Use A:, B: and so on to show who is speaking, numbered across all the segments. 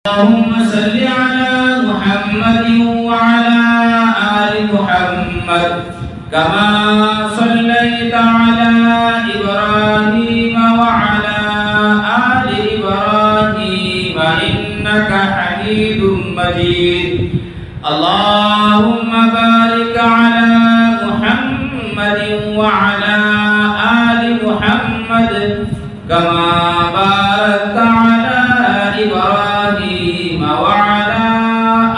A: اللهم صل على محمد وعلى آل محمد كما صليت على إبراهيم وعلى آل إبراهيم إنك حميد مجيد اللهم بارك على محمد وعلى آل محمد كما باركت على إبراهيم وعلى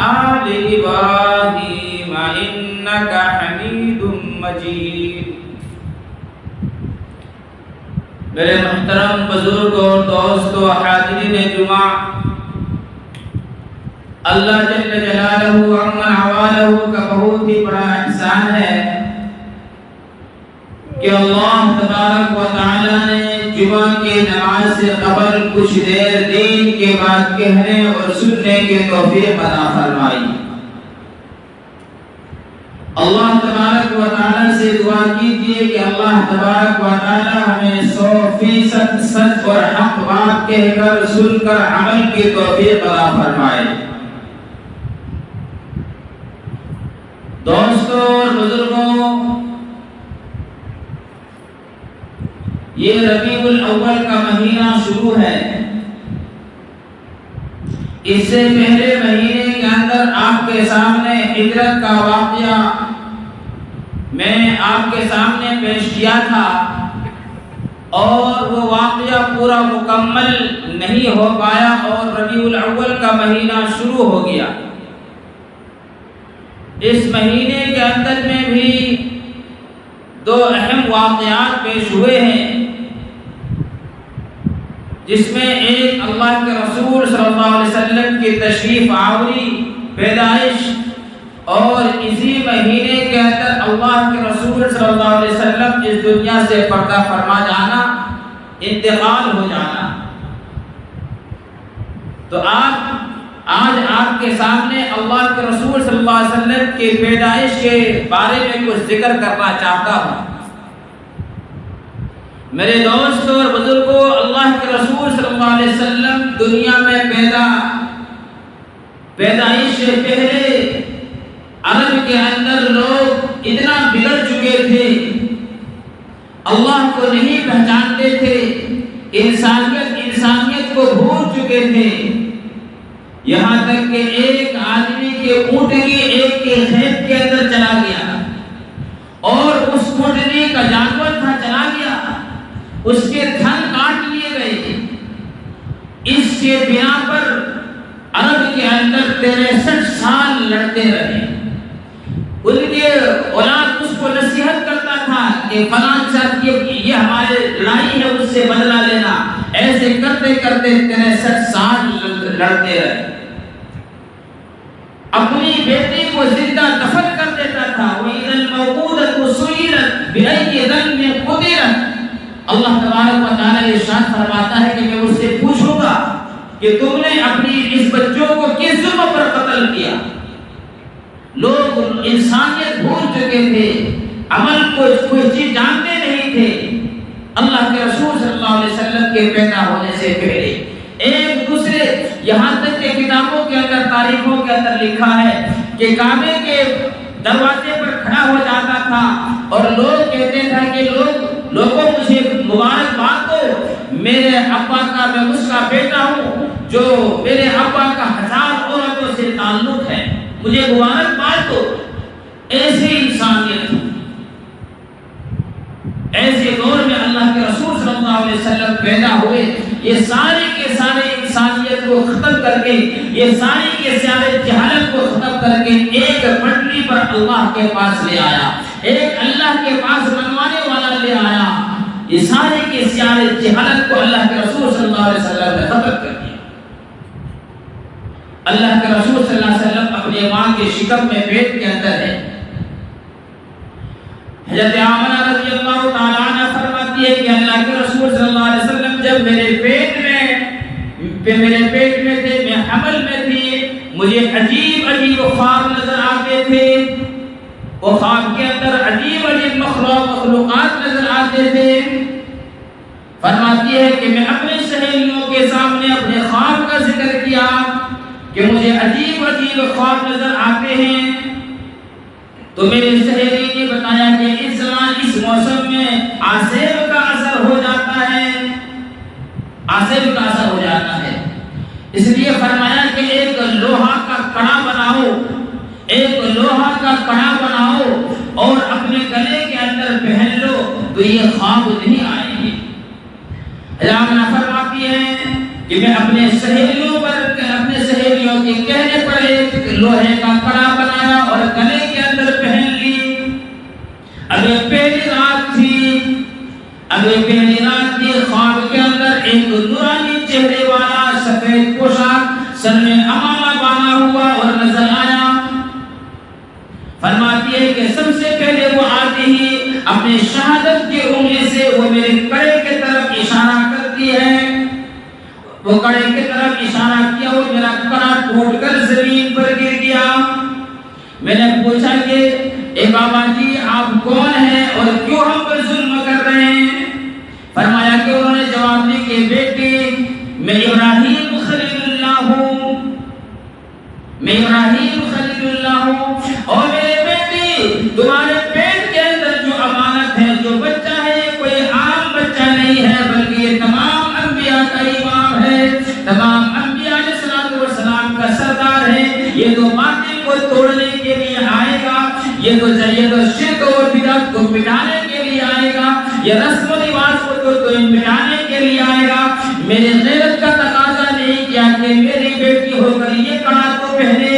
A: آل إبراهيم إنك حميد مجيد۔ میرے محترم بزرگ اور دوستو حاضرین جمعہ، اللہ جل جلالہ عمن عوالہ کا بہت ہی بڑا احسان ہے کہ اللہ تبارک و تعالی نے جمعہ کی نماز سے قبل کچھ دیر دین کے بعد کہنے اور سننے کے توفیق عطا فرمائی۔ اللہ تبارک و تعالی سے دعا کیجئے کہ اللہ تبارک و تعالی ہمیں 100% سچ اور حق بات کہہ کر سن کر عمل کی توفیق عطا فرمائے۔ دوستوں اور بزرگوں، یہ ربیع الاول کا مہینہ شروع ہے۔ اس سے پہلے مہینے کے اندر آپ کے سامنے ہجرت کا واقعہ میں نے آپ کے سامنے پیش کیا تھا، اور وہ واقعہ پورا مکمل نہیں ہو پایا اور ربیع الاول کا مہینہ شروع ہو گیا۔ اس مہینے کے اندر میں بھی دو اہم واقعات پیش ہوئے ہیں، جس میں ایک اللہ کے رسول صلی اللہ علیہ وسلم کی تشریف آوری، پیدائش، اور اسی مہینے کے اندر اللہ کے رسول صلی اللہ علیہ وسلم اس دنیا سے پردہ فرما جانا، انتقال ہو جانا۔ تو آج آپ کے سامنے اللہ کے رسول صلی اللہ علیہ وسلم کی پیدائش کے بارے میں کچھ ذکر کرنا چاہتا ہوں۔ میرے دوستوں اور بزرگوں، اللہ کے رسول صلی اللہ علیہ وسلم دنیا میں پیدائش سے پہلے عرب کے اندر لوگ اتنا بگڑ چکے تھے، اللہ کو نہیں پہچانتے تھے، انسانیت کو بھول چکے تھے، یہاں تک کہ ایک آدمی کے اونٹنی ایک کے کھیت کے اندر چلا گیا، اور اس اونٹنی کا جانور تھا چلا گیا، اس کے تھن کاٹ لیے گئے۔ اس کے بنا پر عرب کے اندر 63 سال لڑتے رہے۔ ان کے اولاد اس کو نصیحت کرتا تھا کہ فلاں شخص یہ ہمارے لڑائی ہے، اس سے بدلہ لینا۔ ایسے کرتے کرتے 63 سال لڑتے رہے۔ اپنی بیٹی کو زندہ دفن کر دیتا تھا۔ وَإِذَا الْمَوْءُودَةُ سُئِلَتْ بِأَيِّ ذَنبٍ قُتِلَتْ۔ اللہ تبارک و تعالی ارشاد فرماتا ہے کہ میں اس سے پوچھوں گا کہ تم نے اپنی اس بچوں کو کس جرم پر قتل کیا۔ لوگ انسانیت بھول چکے تھے، عمل کو کوئی چیز جانتے نہیں تھے۔ اللہ کے رسول صلی اللہ علیہ وسلم کے پیدا ہونے سے پہلے ایک دوسرے، یہاں تک کہ کتابوں کے اندر، تاریخوں کے اندر لکھا ہے کہ کعبے کے دروازے پر کھڑا ہو جاتا تھا اور لوگ کہتے تھے کہ لوگوں مجھے مبارکباد دو، میرے ابا کا، میں اس کا بیٹا ہوں جو میرے ابا کا 1000 عورتوں سے تعلق ہے، مجھے مبارکباد دو۔ ایسی انسانیت، ایسے دور میں اللہ کے رسول صلی اللہ علیہ وسلم پیدا ہوئے۔ یہ سارے کے سارے انسانیت کو ختم کر کے، یہ سارے کے سارے جہالت کو ختم کر کے ایک پٹری پر اللہ کے پاس لے آیا، ایک اللہ کے پاس منوانے والا لے آیا۔ یہ سارے کے سارے جہالت کو اللہ کے رسول صلی اللہ علیہ وسلم نے ختم کر دیا۔ اللہ کے رسول صلی اللہ علیہ وسلم اپنے ماں کے شکم میں پیٹ کے اندر ہے۔ حضرت آمنہ رضی اللہ تعالیٰ عنہ فرماتی ہے کہ اللہ کے رسول صلی اللہ علیہ وسلم جب میرے پیٹ میں تھے، میں حمل میں تھی، مجھے عجیب خواب نظر آتے تھے۔ وہ خواب کے اندر عجیب مخلوقات نظر آتے تھے۔ فرماتی ہے کہ میں اپنے سہیلیوں کے سامنے اپنے خواب کا ذکر کیا کہ مجھے عجیب عجیب خواب نظر آتے ہیں. تو میرے سہیلی نے بتایا کہ اس زمان اس موسم میں آسیب کا اثر ہو جاتا ہے، آسیب کا اثر ہو جاتا ہے. اس لیے فرمایا کہ ایک لوہا کا کڑا بناؤ، ایک لوہا کا کڑا بناؤ اور اپنے گلے کے اندر پہن لو تو یہ خواب نہیں آئیں گے. علامہ فرماتی ہے کہ میں اپنے سہیلیوں کے کہنے پر ایک لوہے کا کڑا بنایا اور گلے کے اندر پہن لی. اب یہ پہلی رات تھی، خواب کے اندر ایک نورانی چہرے والا سفید پوشاک سر میں امامہ باندھا ہوا اور نظر آیا. فرماتی ہے کہ سب سے پہلے وہ آتی ہی اپنے شہادت کی انگلی سے وہ میرے کڑے کی طرف اشارہ کرتی ہے. وہ کڑے کی طرف اشارہ کیا اور میرا کڑا ٹوٹ کر زمین پر گر گیا. میں نے پوچھا کہ اے بابا جی آپ کون ہیں اور کیوں ہم پر ظلم کر رہے ہیں؟ فرمایا کہ انہوں نے جواب دیا کہ بیٹی میں ابراہیم خلیل اللہ ہوں، میں ابراہیم خلیل اللہ ہوں، اور میرے بیٹی تمہارے پیٹ کے اندر جو امانت ہے، جو بچہ ہے، کوئی عام بچہ نہیں ہے بلکہ یہ تمام انبیاء کا امام ہے، تمام انبیاء علیہ السلام کا سردار ہے. یہ تو باطل کو توڑنے کے لیے آئے گا، یہ تو شرک اور بدعت کو مٹانے کے لیے آئے گا، یہ رسم و رواج کو تو مٹانے کے لیے آئے گا. میرے غیرت کا تقاضا نہیں کیا کہ میری بیٹی ہو کر یہ کڑا تو پہنے.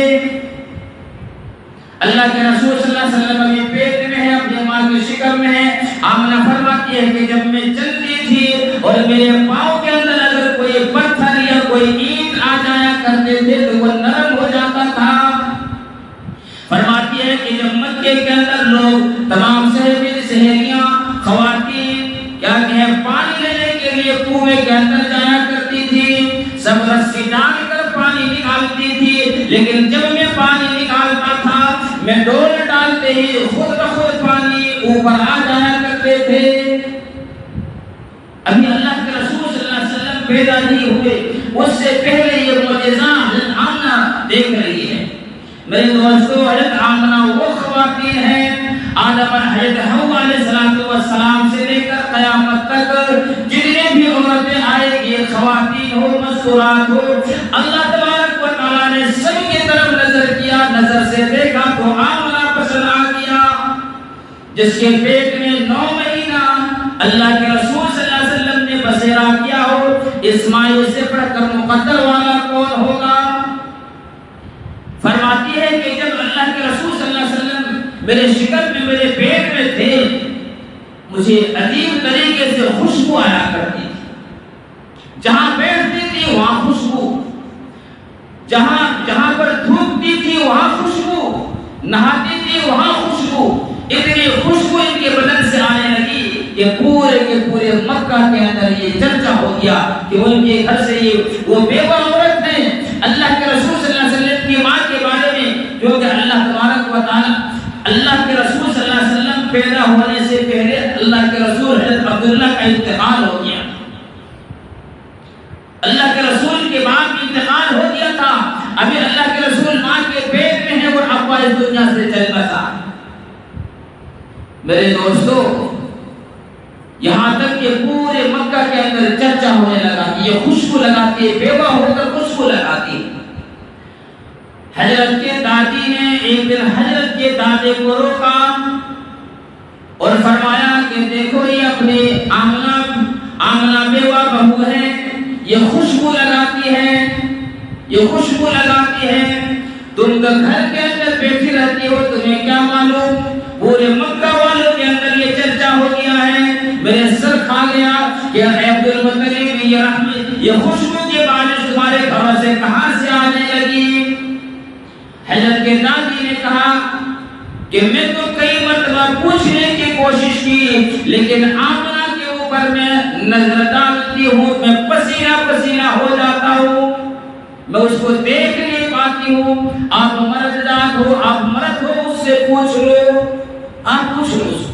A: اللہ کے رسول صلی اللہ علیہ وسلم ابھی پیٹ میں ہے، اپنی ماں کی شکم میں ہے. آمنہ فرماتی ہے کہ جب میں چلتی تھی اور میرے پاؤں کے اندر اگر کوئی پتھر یا کوئی اینٹ آ جایا کرتے تھے تو وہ نرم ہو جاتا تھا. فرماتی ہے کہ جب مکے کے اندر لوگ تمام سہیلیاں خواتین کیا کہ پانی لینے کے لیے کنویں کے اندر جایا کرتی تھی، سب رسی ڈال کر پانی نکالتی تھی، لیکن جب میں پانی نکالتا تھا میں ڈول ڈالتے ہی خود بخود پانی اوپر آ جایا کرتے تھے. ابھی اللہ کے رسول صلی اللہ علیہ وسلم پیدا نہیں ہوئے، اس سے پہلے یہ معجزہ حضرت آمنہ دیکھ رہی ہے. میرے دوستو حضرت آمنہ وہ خواتین ہیں، آدم حضرت حوا علیہ السلام سے لے کر قیامت تک جتنے بھی عورتیں آئے گی، خواتین ہو مستورات ہو، اللہ تبارک و تعالیٰ نے سب کی طرف نظر کیا، نظر سے دیکھا تو آمنہ پسند آ گیا، جس کے پیٹ میں 9 مہینہ اللہ کے رسول صلی اللہ علیہ وسلم نے بسیرا کیا ہو اسماعیل سے بڑھ کر مقدر والا کون ہوگا. فرماتی ہے کہ جب اللہ کے رسول صلی اللہ علیہ وسلم میرے شکم میں میرے پیٹ میں تھے مجھے عجیب طریقے سے خوشبو آیا کرتی تھی. جہاں بیٹھتی تھی وہاں خوشبو، جہاں پر تھوکتی تھی وہاں خوشبو، نہاتی تھی وہاں خوشبو. اتنی خوشبو ان کے بدن سے آنے لگی کہ پورے کے پورے مکہ کے اندر یہ چرچا ہو گیا کہ ان کے گھر سے یہ وہ بیوہ عورت ہیں. اللہ کے رسول صلی اللہ علیہ وسلم کی ماں کے بارے میں جو کہ اللہ تبارک و تعالی اللہ کے رسول صلی اللہ علیہ وسلم پیدا ہونے سے پہلے اللہ کے رسول حضرت عبداللہ کا انتقال ہو گیا. اللہ کے رسول کے بعد انتقال ہو گیا تھا. ابھی اللہ کے رسول ماں کے پیٹ میں ہے اور ابا اس دنیا سے چل بسا. میرے دوستو یہاں تک کہ پورے مکہ کے اندر چرچا ہونے لگا کہ یہ خوشبو لگاتی ہے، بیوہ ہو کر خوشبو لگاتی. حضرت کے دادی نے ایک دن حضرت کے دادے کو روکا اور فرمایا کہ دیکھو یہ اپنی آمنہ بیوہ بہو ہے، یہ خوشبو لگاتی ہے، یہ خوشبو لگاتی ہے. تم تو گھر کے اندر بیٹھی رہتی ہو، تمہیں کیا معلوم پورے مکہ والوں کے اندر یہ چرچا ہو گیا ہے. میرے سر کھا گیا کہ اے عبد المطلب یہ خوشبو کی بارش تمہارے گھر سے کہاں سے آنے لگی. حضرت کے دادی نے کہا کہ میں تو کئی مرتبہ پوچھنے کی کوشش کی لیکن آمنہ کے اوپر میں نظر ڈالتی ہوں، میں پسینہ پسینہ ہو جاتا ہوں، میں اس کو دیکھ نہیں پاتی ہوں. آپ مرد ذات ہو، آپ مرد ہو، اس سے پوچھ لو، آپ پوچھ لو اس کو.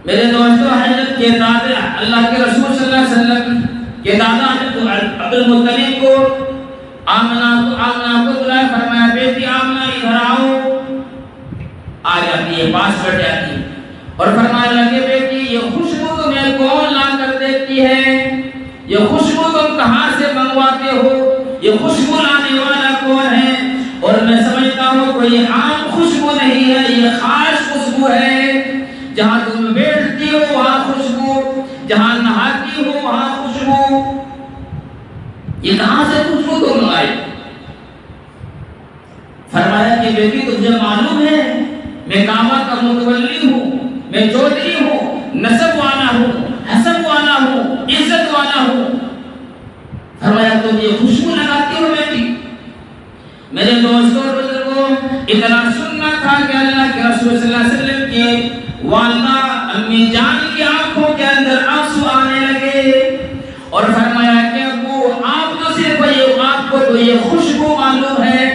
A: میرے دوستو حضرت کے دادا اللہ کے رسول صلی اللہ علیہ وسلم کے دادا حضرت عبد المطلب کو آمنہ کو بلایا، فرمایا بیٹی آمنہ ادھر آؤ. آ جاتی ہے، پاس بیٹھ جاتی ہے اور فرمانے لگے بیٹی یہ خوشبو تمہیں کون لا کر دیتی ہے؟ یہ خوشبو تم کہاں سے منگواتے ہو؟ یہ خوشبو لانے والا کون ہے؟ اور میں سمجھتا ہوں کوئی عام خوشبو نہیں ہے، یہ خاص خوشبو ہے. جہاں تم بیٹھتی ہو وہاں خوشبو، جہاں نہاتی ہو وہاں خوشبو. یہ کہاں سے خوشبو تم لائی؟ فرمایا کہ بیٹی تجھے معلوم ہے میں کعبہ کا متولی ہوں، میں چودھری ہوں، نسب والا ہوں، حسب والا ہوں، عزت والا ہوں. فرمایا تم یہ خوشبو لگاتی ہو بیٹی؟ میرے دوستوں اور بزرگوں، اتنا سننا تھا کہ اللہ کے رسول صلی اللہ علیہ وسلم کی والدہ امی جان کی آنکھوں کے اندر آنسو آنے لگے اور فرمایا کہ ابو آپ تو صرف آپ کو تو یہ خوشبو معلوم ہے،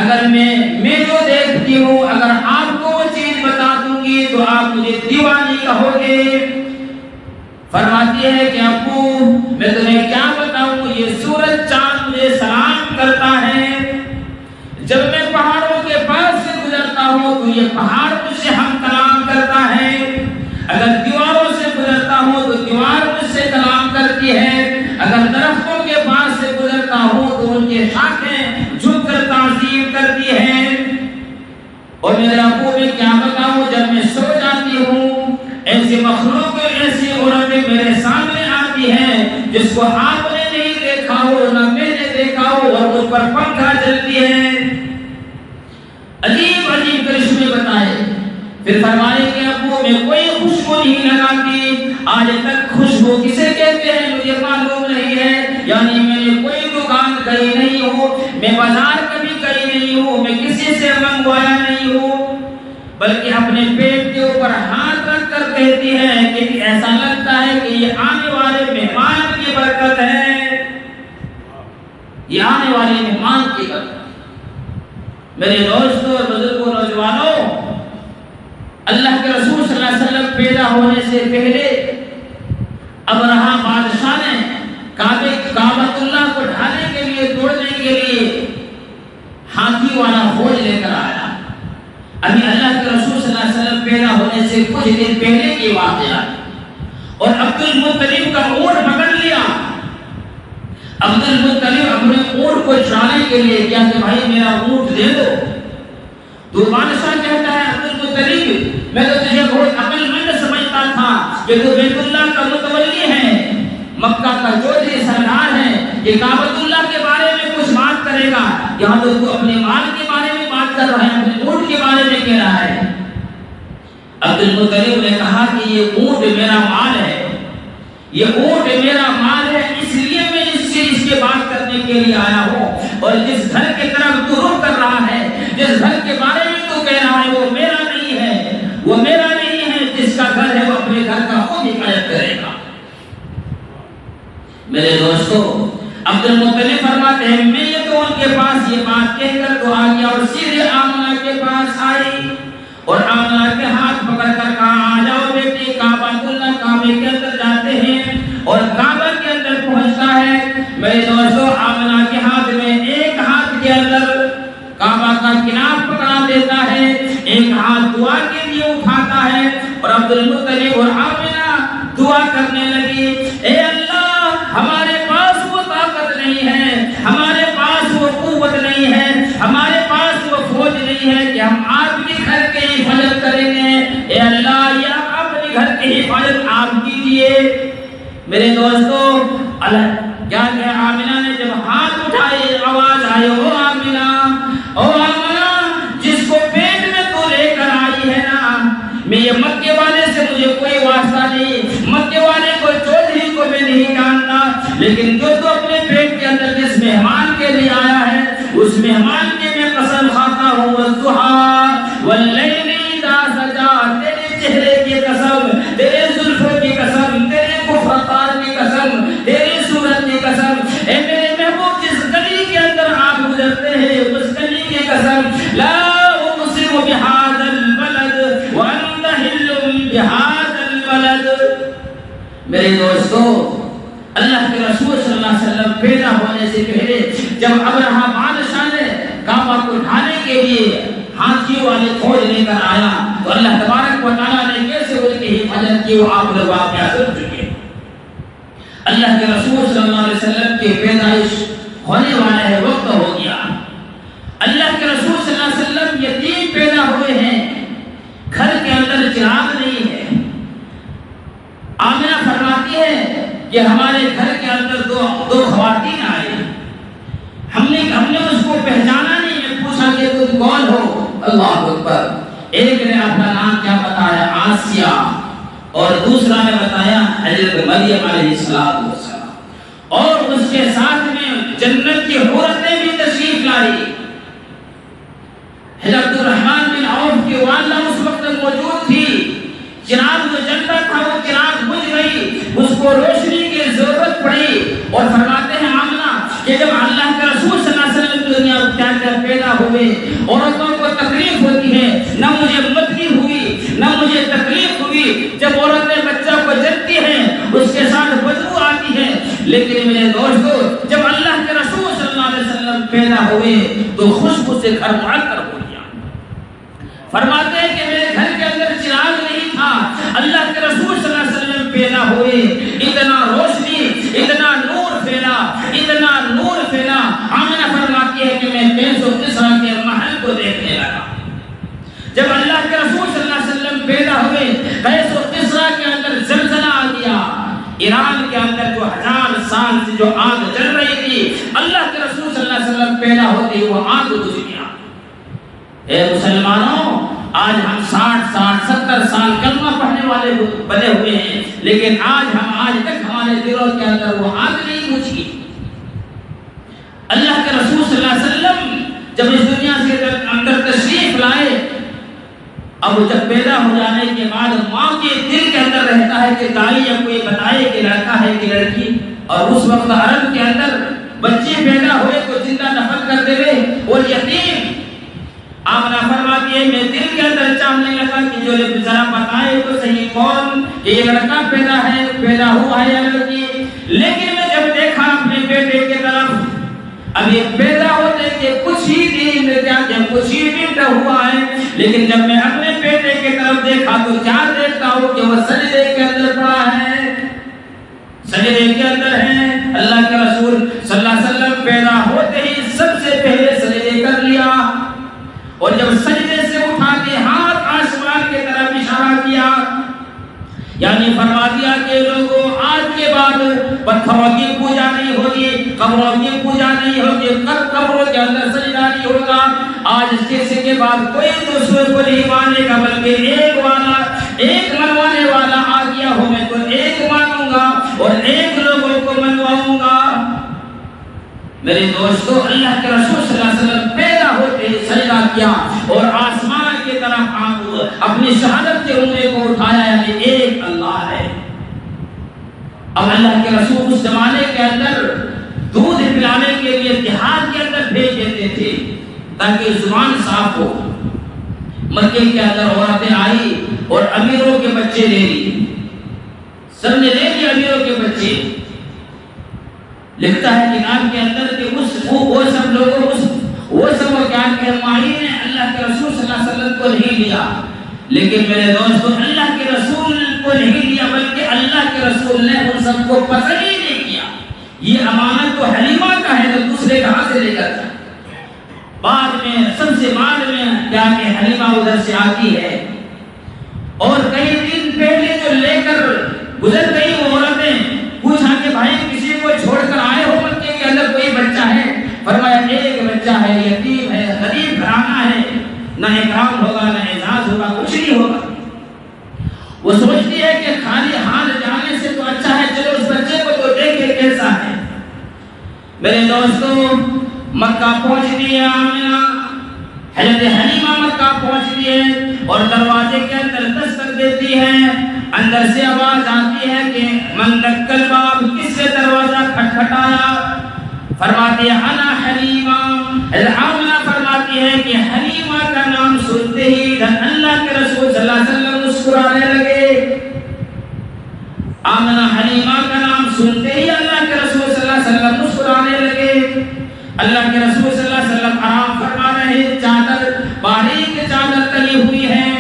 A: اگر میں جو دیکھتی ہوں اگر آپ کو وہ چیز بتا دوں گی تو آپ مجھے دیوانی کہو گے. فرماتی ہے کہ ابو میں تمہیں کیا بتاؤں، یہ سورج چاند مجھے سلام کرتا ہے. جب میں پہاڑوں کے پاس سے گزرتا ہوں تو یہ پہاڑ مجھ سے ہم کلام کرتا ہے، اگر دیواروں سے گزرتا ہوں تو دیوار مجھ سے کلام کرتی ہے، اگر درختوں کے پاس سے گزرتا ہوں تو ان کے شاخیں جھک کر تعظیم کرتی ہیں. اور میرے ابو میں کیا بتاؤں، جب میں سو جاتی ہوں ایسی مخلوق ایسی عورتیں میرے سامنے آتی ہیں جس کو آپ نے نہیں دیکھا ہو نہ میں نے دیکھا ہو، اور اس پر پنکھا چلتی ہے. عجیب عجیب کرشمے بتائے. پھر فرمائے کہ ابو میں کوئی خوشبو نہیں لگاتی، آج تک خوشبو کسے کہتے ہیں مجھے معلوم نہیں ہے. یعنی میں نے کوئی دکان گئی نہیں ہوں، میں بازار کبھی گئی نہیں ہوں، میں کسی سے منگوایا نہیں ہوں، بلکہ اپنے پیٹ کے اوپر ہاتھ رکھ کر کہتی ہے کہ ایسا لگتا ہے کہ یہ آنے والے مہمان کی برکت ہے، یہ آنے والے مہمان کی برکت. میرے دوستوں اور بزرگوں نوجوانوں، اللہ کے رسول صلی اللہ علیہ وسلم پیدا ہونے سے پہلے ابرہہ بادشاہ نے کعبۃ اللہ کو ڈھانے کے لیے توڑنے کے لیے ہاتھی والا فوج لے کر آیا. ابھی اللہ کے رسول صلی اللہ علیہ وسلم پیدا ہونے سے کچھ دن پہلے کی واقعہ اور عبد المطلب کا اونٹ پکڑ لیا. عبد المطلب اپنے اونٹ کو چرانے کے لیے کیا کہ بھائی میرا اونٹ دے دو. تو بادشاہ کہتا ہے عبد المطلب میں تو تجھے بہت عقل مند سمجھتا تھا کہ تو بیت اللہ کا متولی ہے، مکہ کا چودھری سردار ہے، یہ کعبۃ اللہ کے بارے میں کچھ بات کرے گا، یہاں تو اپنے مال کے بارے میں بات کر رہا ہے، اپنے اونٹ کے بارے میں کہہ رہا ہے. عبد المطلب نے کہا کہ یہ اونٹ میرا مال ہے، یہ اونٹ میرا مال ہے، اس لیے میں اس کے بات کرنے کے لیے آیا ہوں. اور جس گھر کی طرف تو رخ کر رہا ہے، جس گھر کے بارے میں تو کہہ رہا ہے وہ میرا نہیں ہے، وہ میرا نہیں ہے. جس کا گھر ہے وہ اپنے گھر کا خود حفاظت کرے گا. میرے دوستو عبد المطلب فرماتے ہیں میں یہ تو ان کے پاس یہ بات کہہ کر تو آ گیا اور سیدھے آمنہ کے پاس آئی اور آمنہ کے ہاتھ پکڑ کر کہا آ جاؤ بیٹی کعبۃ اللہ کعبے کے اندر جاتے ہیں. اور کعبہ کے اندر پہنچتا ہے. میرے دوستو آمنہ کے ہاتھ میں ایک ہاتھ کے اندر کعبہ کا کنار پکڑا دیتا ہے، ایک ہاتھ دعا کے لیے اٹھاتا ہے اور عبد المطلب اور آمنہ دعا کرنے لگی اے اللہ ہمارے پاس وہ طاقت نہیں ہے، ہمارے پاس وہ قوت نہیں ہے، ہمارے پاس وہ فوج نہیں ہے کہ ہم آپ کے گھر کی حفاظت کریں گے. اے اللہ یا اپنے گھر کی حفاظت آپ کیجئے. میرے دوستو کیا کہ آمنہ نے جب ہاتھ اٹھائے آواز آئی او آمنہ، او آمنہ جس کو پیٹ میں تو لے کر آئی ہے نا، میں یہ مکے والے سے مجھے کوئی واسطہ نہیں، مکے والے کو چودھری کو میں نہیں جانتا، لیکن جو تو اپنے پیٹ کے اندر جس مہمان کے لیے آیا ہے اس مہمان کے میں قسم کھاتا ہوں والضحیٰ واللیل اذا سجا، تیرے چہرے کی قسم، تیرے زلفوں کی قسم، تیرے کفرتار کی قسم، تیری صورت کی قسم، اے میرے محبوب جس گلی کے اندر آپ گزرتے ہیں اس گلی کی قسم، لا اقسم بہذا البلد وانت حل بہذا البلد. میرے دوستو اللہ کے رسول صلی اللہ علیہ وسلم پیدا ہونے سے پہلے جب ابرہہ بادشاہ نے کعبہ کو ڈھانے کے لیے ہاتھیوں والے فوج لے کر آیا تو اللہ تبارک و تعالیٰ نے کیسے ان کی حفاظت کی، وہ آپ لوگ واقعہ سن چکے۔ اللہ کے رسول صلی اللہ علیہ وسلم کی پیدائش ہونے والا ہے، وقت ہو گیا۔ اللہ کے رسول صلی اللہ علیہ وسلم یتیم پیدا ہوئے ہیں، گھر کے اندر چراغ نہیں ہے۔ آمنہ فرماتی ہے کہ ہمارے گھر کے اندر دو خواتین آئی، ہم نے اس کو پہچانا نہیں، میں پوچھا کہ تم کون ہو؟ اللہ اکبر۔ ایک نے اپنا نام کیا بتایا؟ آسیہ، اور دوسرا نے بتایا حضرت مریم علیہ السلام، اور اس کے ساتھ میں جنت کی عورتیں بھی تشریف لائی۔ حضرت الرحمن بن عوف کی والدہ اس وقت موجود تھی۔ چراغ جو جلتا تھا وہ چراغ بجھ گئی، اس کو روشنی کی ضرورت پڑی، اور فرماتے ہیں آمنہ کہ جب اللہ کے رسول صلی اللہ علیہ وسلم دنیا کے پیدا ہوئے، عورتوں کو تکلیف ہوتی ہے، نہ مجھے متلی ہوئی نہ مجھے تکلیف ہوئی۔ جب عورتیں بچہ کو جلتی ہیں اس کے ساتھ بدبو آتی ہے، لیکن میرے دوستو جب اللہ کے رسول صلی اللہ علیہ وسلم پیدا ہوئے تو خوشبو سے گھر معطر ہو گیا۔ فرماتے ہیں کہ میرے گھر کے اندر چراغ نہیں تھا، اللہ کے رسول صلی اللہ علیہ وسلم پیدا ہوئے، اتنا روشنی، اتنا نور پھیلا، اتنا نور پھیلا۔ آمنہ فرماتی ہے کہ میں قیس و کسریٰ کے محل کو دیکھنے لگا۔ جب اللہ کے رسول صلی اللہ علیہ وسلم پیدا ہوئے، قیس و کسریٰ کے اندر زلزلہ آ گیا۔ ایران کے اندر جو 1000 سال سے جو آگ جل رہی تھی، اللہ کے رسول صلی اللہ علیہ وسلم پیدا ہوتے وہ آگ بجھ گیا۔ اے مسلمانوں، آج ہم 60 70 سال کلمہ پڑھنے والے بنے ہوئے ہیں، لیکن آج تک ہمارے دلوں کے اندر وہ آگ نہیں بجھی۔ اللہ کے رسول صلی اللہ علیہ وسلم جب اس دنیا سے اندر تشریف لائے، اب جب پیدا ہو جانے کے بعد ماں کے دل کے اندر رہتا ہے کہ دائی یا کوئی بتائے کہ لڑکا ہے کہ لڑکی، اور اس وقت عرب کے اندر بچے پیدا ہوئے تو زندہ دفن کر دے اور یتیم۔ آمنہ فرماتی ہے میں دل کے اندر چاہنے لگا کہ جو ذرا بتائے تو صحیح کون کہ یہ لڑکا پیدا ہوا ہے یا لڑکی، لیکن میں جب دیکھا اپنے بیٹے کی طرف، اب یہ پیدا ہوتے کہ کچھ ہی منٹ ہوا ہے، لیکن جب میں اپنے بیٹے کی طرف دیکھا تو کیا دیکھتا ہوں کہ وہ سجدے کے اندر پڑا ہے، سجدے کے اندر ہے۔ اللہ کے رسول صلی اللہ علیہ وسلم پیدا ہوتے ہی سب سے پہلے سجدے کر لیا، اور جب سجدے سے اٹھا کے ہاتھ آسمان کی طرف اشارہ کیا، یعنی فرما دیا کہ لوگوں آج کے بعد پتھروں کی پوجا نہیں ہوگی، قبروں کی پوجا نہیں ہوگی، قبروں کے اندر سجدہ نہیں ہوگا۔ آج اس کے بعد کوئی دوسرے کو نہیں مانے گا، بلکہ ایک منوانے والا آ گیا ہو، میں تو ایک مانوں گا اور ایک لوگوں کو منواؤں گا۔ میرے دوستو، اللہ کے رسول صلی اللہ علیہ وسلم پیدا ہوتے ہی سجدہ کیا اور آسمان کی طرف اپنی شہادت کے انگلی کو اٹھایا، یعنی ایک اللہ ہے۔ اب اللہ کے رسول اس زمانے کے اندر دودھ پلانے کے لیے دیہات کے اندر بھیج دیتے تھے تاکہ زبان صاف ہو۔ مکے کے اندر عورتیں آئی اور امیروں کے بچے لے لی، سب نے لے لی امیروں کے بچے۔ لکھتا ہے کتاب کے اندر کہ وہ سب کیا کہ ماہرین نے اللہ کے رسول صلی اللہ علیہ وسلم کو نہیں لیا، لیکن میرے دوستو اللہ کے رسول کو نہیں لیا، بلکہ اللہ کے رسول نے ان سب کو پسند ہی نہیں کیا۔ یہ امانت تو حلیمہ کا ہے تو دوسرے کہاں سے لے کر جائے؟ بعد میں سب سے بعد میں کیا کہ حلیمہ ادھر سے آتی ہے، اور کئی دن پہلے جو لے کر گزر گئی وہ عورتیں پوچھا کہ بھائی کسی کو چھوڑ کر آئے ہو مکے کے اندر کوئی بچہ ہے؟ فرمایا ایک بچہ ہے، یتیم ہے، غریب گھرانہ ہے، نہ اکرام ہوگا نہ اعزاز ہوگا، کچھ نہیں ہوگا۔ وہ سوچتی ہے کہ خالی ہاتھ جانے سے تو اچھا ہے، چلو اس بچے کو تو دیکھے کیسا ہے۔ میرے دوستو مکہ پہنچ دی ہے آمنہ، حضرت حلیمہ مکہ پہنچ دی ہے اور دروازے کے اندر دستک دیتی ہے۔ اندر سے آواز آتی ہے کہ من دق الباب، کس سے دروازہ کھٹکھٹایا؟ فرماتی ہے انا حلیمہ۔ آمنہ فرماتی ہے کہ حلیمہ کا نام سنتے ہی اللہ کے رسول صلی اللہ علیہ وسلم مسکرانے لگے۔ آمنہ حلیمہ کا نام سنتے ہی اللہ کے رسول صلی اللہ علیہ وسلم مسکرانے لگے۔ اللہ کے رسول صلی اللہ علیہ وسلم آرام فرما رہے ہیں، چادر باریک چادر تلی ہوئی ہے۔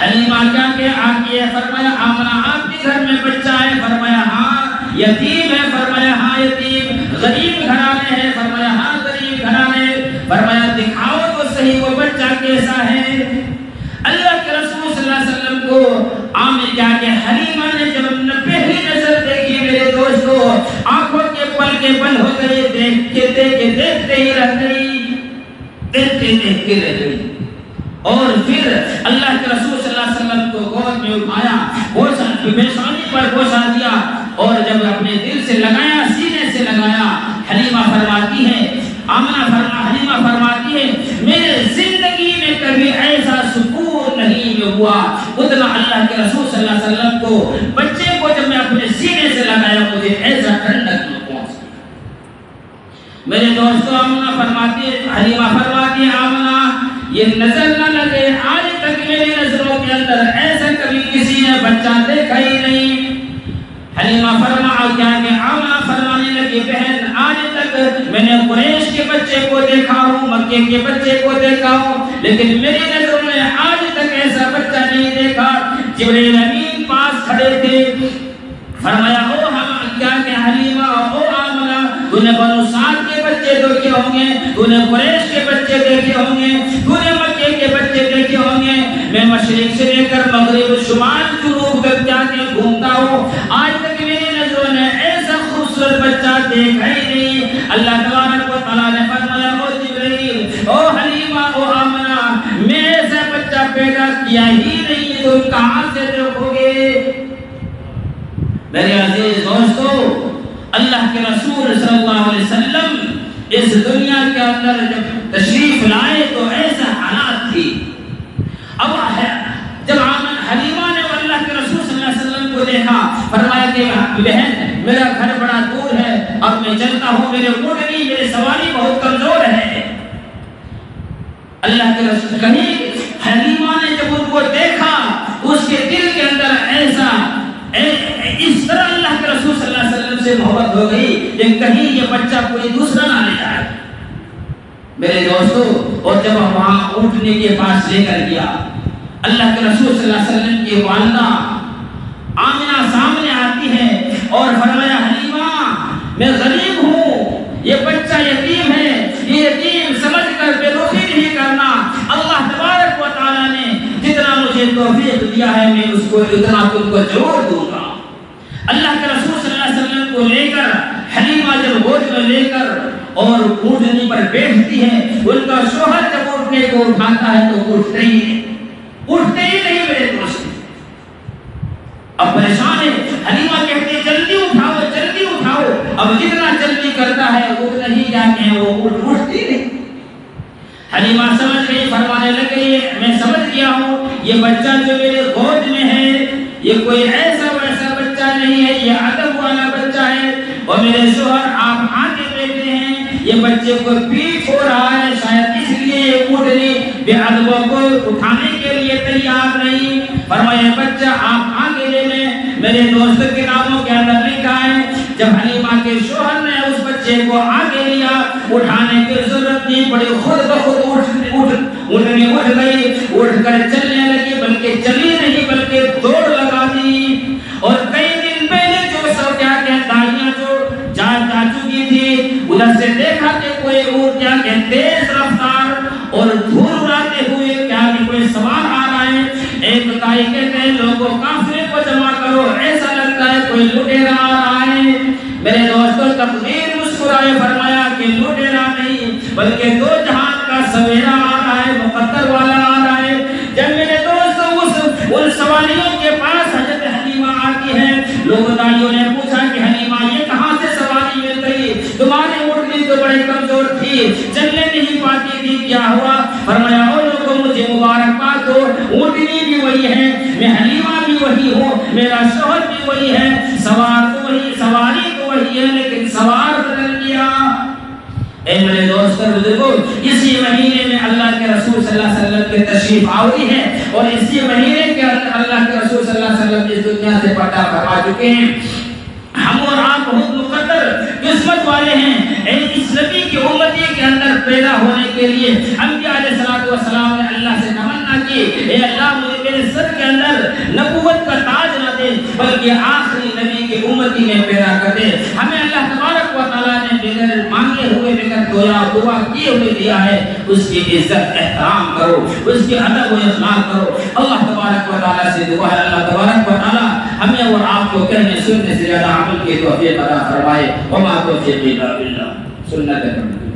A: حلیمہ کیا کہ آگے فرمایا آمنہ آپ کے گھر میں بچہ ہے؟ فرمایا ہاں۔ یتیم ہے؟ فرمایا ہاں یتیم۔ غریب گھرانے ہے؟ فرمایا ہاں غریب گھرانے۔ فرمایا دکھاؤ تو صحیح وہ بچہ کیسا ہے؟ اللہ کے رسول صلی اللہ علیہ وسلم کو آمین کیا کہ حلیمہ نے جب پہلی نظر دیکھی میرے دوستو آنکھوں کے پل کے بند ہو گئے، دیکھتے ہی رہ گئی، دیکھتے رہ گئی۔ اور پھر اللہ کے رسول صلی اللہ علیہ وسلم کو گود میں اٹھایا، پیشانی پر بوسہ دیا اور جب اپنے دل سے لگایا، سینے سے لگایا، حلیمہ فرماتی ہے حلیمہ فرماتی ہے میرے زندگی میں کبھی ایسا سکون نہیں ہوا اتنا اللہ کے رسول صلی اللہ علیہ وسلم کو بچے کو جب میں اپنے سینے سے لگایا مجھے ایسا ٹھنڈک نہ پہنچا۔ میرے دوستو حلیمہ فرماتی ہے آمنہ یہ نظر نہ لگے، آج تک میری نظروں کے اندر ایسا کبھی کسی نے بچہ دیکھا ہی نہیں۔ حلیمہ آمنہ فرمانے لگی بہن آج تک میں نے قریش کے بچے کو دیکھا ہوں، مکے کے بچے کو دیکھا ہوں، لیکن میری نظروں میں آج تک ایسا بچہ نہیں دیکھا۔ جبریل امین پاس کھڑے تھے، فرمایا او ہم کیا کہ حلیمہ او آمنہ تو نے بنو سعد کے بچے دیکھے ہوں گے، تو نے قریش کے بچے دیکھے ہوں گے، تو نے مکے کے بچے دیکھے ہوں گے، میں مشرق سے لے کر مغرب شمال جنوب تک جا کے گھومتا ہوں، آج تک میری نظروں نے ایسا خوبصورت بچہ دیکھا ہی نہیں۔ اللہ تبارک و تعالیٰ نے فرمایا او جبریل او حلیمہ او آمنہ میں ایسا بچہ پیدا کیا ہی نہیں، تم کہاں سے دیکھو گے؟ میرے عزیز دوستو اللہ کے رسول صلی اللہ علیہ وسلم اس دنیا کے اندر جب تشریف لائے تو ایسا حالات تھی۔ اب جب حلیمہ نے اللہ کے رسول صلی اللہ علیہ وسلم کو دیکھا فرمایا کہ بہن میرا گھر بڑا دور ہے اور میں چلتا ہوں، میرے اونٹنی میرے سواری بہت کمزور ہے۔ اللہ کے رسول کہیں حلیمہ نے جب ان کو دیکھا اس کے دل کے اندر ایسا اس طرح اللہ کے رسول صلی اللہ علیہ وسلم سے محبت ہو گئی کہ کہیں یہ بچہ کوئی دوسرا نہ لے جائے۔ میرے دوستو اور جب وہاں اونٹنے کے پاس لے کر گیا اللہ کے رسول صلی اللہ علیہ وسلم کی والدہ آمنہ سامنے آتی ہے اور فرمایا حلیمہ میں غریب ہوں، یہ بچہ یتیم ہے، یہ یتیم سمجھ کر بے رخی نہیں کرنا، اللہ تبارک و تعالیٰ نے جتنا مجھے توفیق دیا ہے میں اس کو اتنا تم کو ضرور دوں گا۔ اللہ کے رسول صلی اللہ علیہ وسلم کو لے کر حلیمہ جب گود میں لے کر اور اونٹنی پر بیٹھتی ہے، ان کا شوہر جب اونٹنے کو اٹھاتا ہے تو اٹھتے ہی نہیں میرے دوست۔ اب پریشان ہے، حلیمہ کہتے جلدی اٹھاؤ جلدی اٹھاؤ، اب جتنا جلدی کرتا ہے اتنا ہی کیا کہ وہ اٹھتی نہیں۔ حلیمہ سمجھ گئی، فرمانے لگے میں سمجھ گیا ہوں یہ بچہ جو میرے گود میں ہے یہ کوئی ایسا ویسا بچہ نہیں ہے، یہ ادب والا بچہ ہے، اور میرے شوہر آپ آگے بیٹھے ہیں، یہ بچے کو پیٹ ہو رہا ہے، شاید اس لیے یہ اونٹنی بے ادبوں کو اٹھانے کے لیے تیار نہیں۔ فرمایا بچہ آپ آگے لے لیں۔ میرے دوست کے ناموں کے اندر لکھا ہے جب حلیمہ کے شوہر نے اس بچے کو آگے لیا اٹھانے کی ضرورت نہیں پڑی، خود بخود اونٹنی اٹھ گئی، اٹھ کر چلنے لگی، بلکہ چلی نہیں بلکہ دوڑ لگا دی۔ اور کئی دن پہلے جو سب کیا کہ دائیاں جو جا چکی تھی ادھر سے دیکھا کہ کوئی اونٹ کیا کہ تیز رفتار اور دھول اڑاتے ہوئے کیا کہ کوئی سوار آ رہا ہے۔ ایک دائی کہتے ہیں لوگوں قافلے کو جمع کرو، ایسا لگتا ہے کوئی لٹیرا آ رہا ہے۔ میرے دوستوں تقدیر مسکرائے فرمایا کہ لٹیرا نہیں بلکہ دو جہان کا سویرا آ رہا ہے، مقدر والا آ رہا ہے۔ جب میرے دوستوں ان سواریوں کے پاس حضرت حلیمہ آتی ہے، لوگ دائیوں نے پوچھا کہ حلیمہ یہ کہاں سے سواری مل گئی، تمہاری اونٹنی تو بڑی کمزور تھی، چلنے نہیں پاتی تھی، کیا ہوا؟ فرمایا او لوگوں مجھے مبارکباد دو، اونٹنی بھی وہی ہے، میں حلیمہ بھی وہی ہوں، میرا شوہر بھی وہی ہے، سوار تو وہی، سواری تو وہی ہے لیکن سوار بدل گیا۔ اے میرے دوستو بزرگو اسی مہینے میں اللہ کے رسول صلی اللہ علیہ وسلم کی تشریف آوری ہے اور اسی مہینے کے اندر اللہ کے رسول صلی اللہ علیہ وسلم اس دنیا سے پردہ فرما چکے ہیں۔ ہم اور آپ بہت مقدر قسمت والے ہیں۔ اس نبی کی امتی کے اندر پیدا ہونے کے لیے انبیاء علیہ الصلوۃ والسلام نے اللہ سے تمنا کی، اے اللہ مجھے میرے سر کے اندر نبوت کا تاج نہ دے بلکہ آخری نبی کی امتی میں پیدا کر دے۔ ہمیں اللہ تبارک و تعالیٰ نے بغیر مانگے ہوئے، بغیر دعا کیے ہوئے دیا ہے، اس کی عزت احترام کرو، اس کی ادب و احترام کرو۔ اللہ تبارک و تعالیٰ سے دعا ہے اللہ تبارک و تعالیٰ ہمیں اور آپ کو کہنے سننے سے زیادہ عمل کی توفیق عطا فرمائے۔ وما توفیقی الا باللہ۔ سنت